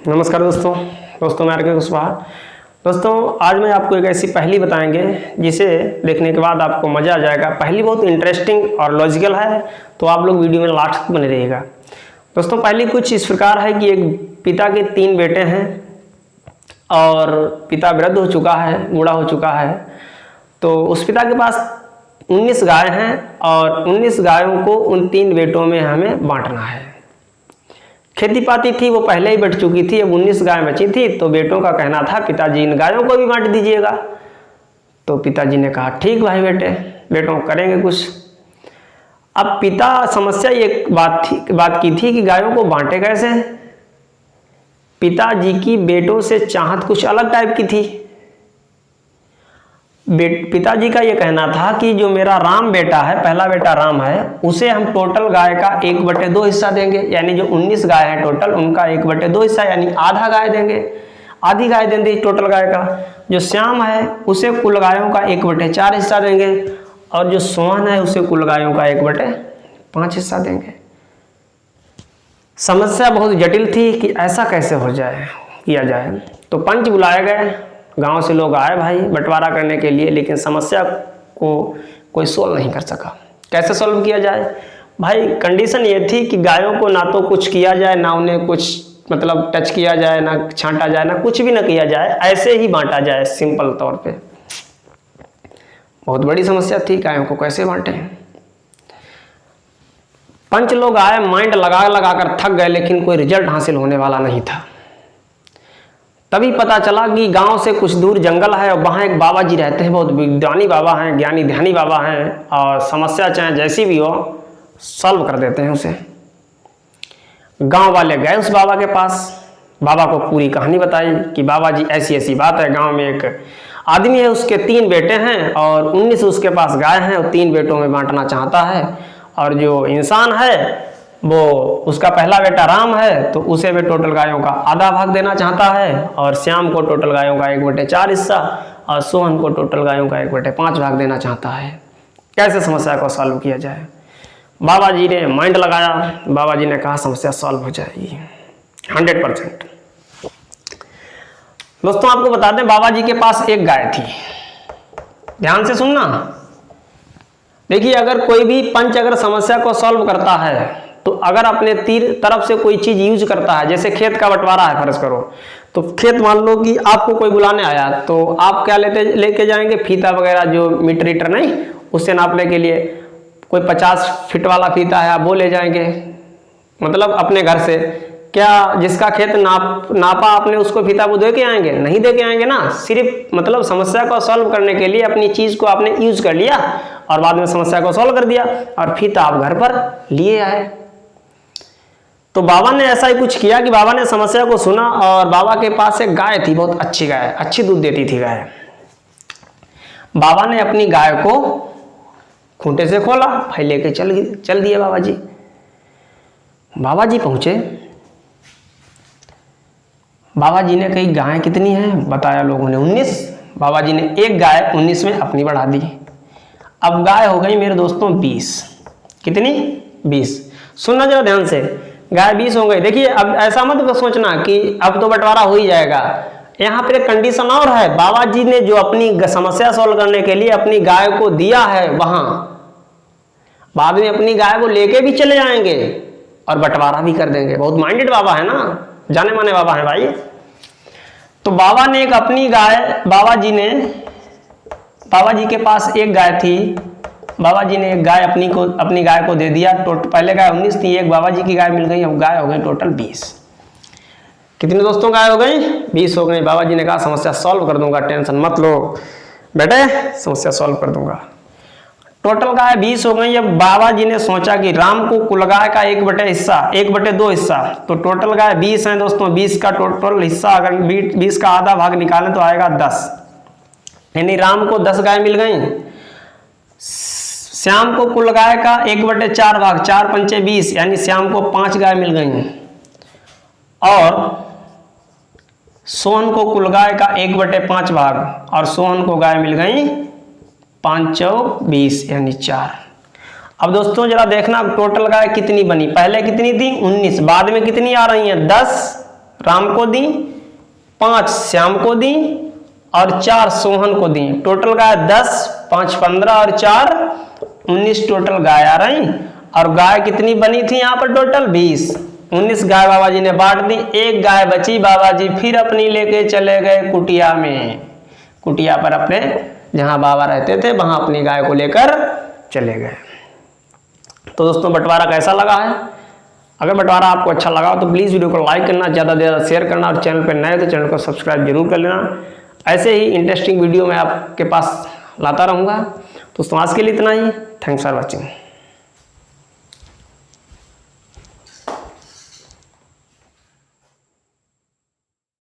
नमस्कार दोस्तों मैं आर.के. कुशवाहा। दोस्तों आज मैं आपको एक ऐसी पहेली बताएंगे जिसे देखने के बाद आपको मज़ा आ जाएगा। पहेली बहुत इंटरेस्टिंग और लॉजिकल है, तो आप लोग वीडियो में लास्ट तक बने रहिएगा। दोस्तों पहेली कुछ इस प्रकार है कि एक पिता के 3 बेटे हैं और पिता वृद्ध हो चुका है, बूढ़ा हो चुका है। तो उस पिता के पास 19 गाय हैं और 19 गायों को उन 3 बेटों में हमें बांटना है। खेती पाती थी वो पहले ही बट चुकी थी, अब 19 गाय बची थी। तो बेटों का कहना था पिताजी इन गायों को भी बांट दीजिएगा। तो पिताजी ने कहा ठीक भाई बेटों करेंगे कुछ। अब पिता समस्या एक बात की थी कि गायों को बांटे कैसे। पिताजी की बेटों से चाहत कुछ अलग टाइप की थी। पिताजी का ये कहना था कि जो मेरा राम बेटा है, पहला बेटा राम है, उसे हम टोटल गाय का 1/2 हिस्सा देंगे। यानी जो 19 गाय हैं टोटल, उनका 1/2 हिस्सा यानी आधा गाय देंगे, आधी गाय देंगे टोटल गाय का। जो श्याम है उसे कुल गायों का 1/4 हिस्सा देंगे और जो सोहन है उसे कुल गायों का 1/5 हिस्सा देंगे। समस्या बहुत जटिल थी कि ऐसा कैसे किया जाए। तो पंच बुलाए गए, गांव से लोग आए भाई बंटवारा करने के लिए, लेकिन समस्या को कोई सोल्व नहीं कर सका। कैसे सोल्व किया जाए भाई? कंडीशन ये थी कि गायों को ना तो कुछ किया जाए, ना उन्हें कुछ मतलब टच किया जाए, ना छांटा जाए, ना कुछ भी ना किया जाए, ऐसे ही बांटा जाए सिंपल तौर पे। बहुत बड़ी समस्या थी, गायों को कैसे बांटे। पंच लोग आए, माइंड लगा कर थक गए, लेकिन कोई रिजल्ट हासिल होने वाला नहीं था। तभी पता चला कि गांव से कुछ दूर जंगल है और वहाँ एक बाबा जी रहते हैं, बहुत विद्वानी बाबा हैं, ज्ञानी ध्यानी बाबा हैं, और समस्या चाहे जैसी भी हो सॉल्व कर देते हैं उसे। गांव वाले गए उस बाबा के पास, बाबा को पूरी कहानी बताई कि बाबा जी ऐसी ऐसी बात है, गांव में एक आदमी है, उसके 3 बेटे हैं और 19 उसके पास गाय हैं और 3 बेटों में बांटना चाहता है। और जो इंसान है वो उसका पहला बेटा राम है, तो उसे भी टोटल गायों का आधा भाग देना चाहता है, और श्याम को टोटल गायों का 1/4 हिस्सा और सोहन को टोटल गायों का 1/5 भाग देना चाहता है। कैसे समस्या को सॉल्व किया जाए? बाबा जी ने माइंड लगाया, बाबा जी ने कहा समस्या सॉल्व हो जाएगी 100%। दोस्तों आपको बता दें, बाबा जी के पास एक गाय थी। ध्यान से सुनना। देखिए अगर कोई भी पंच अगर समस्या को सॉल्व करता है, तो अगर अपने तरफ से कोई चीज यूज करता है, जैसे खेत का बंटवारा है फर्ज करो, तो खेत मान लो कि आपको कोई बुलाने आया, तो आप क्या लेके जाएंगे? फीता वगैरह, जो मीटर नहीं, उससे नापने के लिए कोई 50 फीट वाला फीता है, आप वो ले जाएंगे। मतलब अपने घर से क्या जिसका खेत नापा आपने उसको फीता वो दे के आएंगे? नहीं दे के आएंगे ना। सिर्फ मतलब समस्या को सॉल्व करने के लिए अपनी चीज को आपने यूज कर लिया और बाद में समस्या को सॉल्व कर दिया, और फीता आप घर पर लिए आए। तो बाबा ने ऐसा ही कुछ किया कि बाबा ने समस्या को सुना, और बाबा के पास एक गाय थी, बहुत अच्छी गाय, अच्छी दूध देती थी गाय। बाबा ने अपनी गाय को खूंटे से खोला, भाई लेके चल दिए बाबा जी। बाबा जी पहुंचे, बाबा जी ने कही गाय कितनी है? बताया लोगों ने 19। बाबा जी ने एक गाय 19 में अपनी बढ़ा दी। अब गाय हो गई मेरे दोस्तों 20। कितनी? 20। सुनना जरा ध्यान से, गाय 20 हो गई। देखिए अब ऐसा मत सोचना कि अब तो बंटवारा हो ही जाएगा। यहाँ पर एक कंडीशन और है। बाबा जी ने जो अपनी समस्या सॉल्व करने के लिए अपनी गाय को दिया है, वहां बाद में अपनी गाय को लेके भी चले जाएंगे और बंटवारा भी कर देंगे। बहुत माइंडेड बाबा है ना, जाने माने बाबा है भाई। तो बाबा ने एक अपनी गाय, बाबा जी के पास एक गाय थी, बाबा जी ने एक गाय अपनी गाय को दे दिया। पहले गाय 19 थी, एक बाबा जी की गाय मिल गई, अब गाय हो गई टोटल 20। कितने दोस्तों गाय हो गई? 20 हो गई। बाबा जी ने कहा समस्या सॉल्व कर दूंगा, टेंशन मत लो बेटे, समस्या सॉल्व कर दूंगा। टोटल गाय 20 हो गई। अब बाबा जी ने सोचा कि राम को कुल गाय का 1/2 हिस्सा, तो टोटल गाय 20 है दोस्तों। 20 का टोटल हिस्सा अगर 20 का आधा भाग निकालें तो आएगा 10, यानी राम को 10 गाय मिल गई। श्याम को कुल गाय का 1/4 भाग, 4 पंचे 20, यानी श्याम को 5 गाय मिल गई। और सोहन को कुल गाय का 1/5 भाग, और सोहन को गाय मिल गई 5 चौक 20 यानी 4। अब दोस्तों जरा देखना टोटल गाय कितनी बनी। पहले कितनी थी? 19, बाद में कितनी आ रही है? 10 राम को दी, 5 श्याम को दी और 4 सोहन को दी। टोटल गाय 10, 5 15 और 4 19 टोटल गाय आ रही। और गाय कितनी बनी थी यहाँ पर टोटल 20। 19 गाय बाबा जी ने बांट दी, एक गाय बची। बाबा जी फिर अपनी लेके चले गए कुटिया में, कुटिया पर अपने जहाँ बाबा रहते थे वहाँ अपनी गाय को लेकर चले गए। तो दोस्तों बंटवारा कैसा लगा है? अगर बंटवारा आपको अच्छा लगा तो प्लीज़ वीडियो को लाइक करना, ज़्यादा से ज़्यादा शेयर करना और चैनल पर नए तो चैनल को सब्सक्राइब जरूर कर लेना। ऐसे ही इंटरेस्टिंग वीडियो मैं आपके पास लाता रहूँगा। दोस्तों आज के लिए इतना ही। Thanks for watching.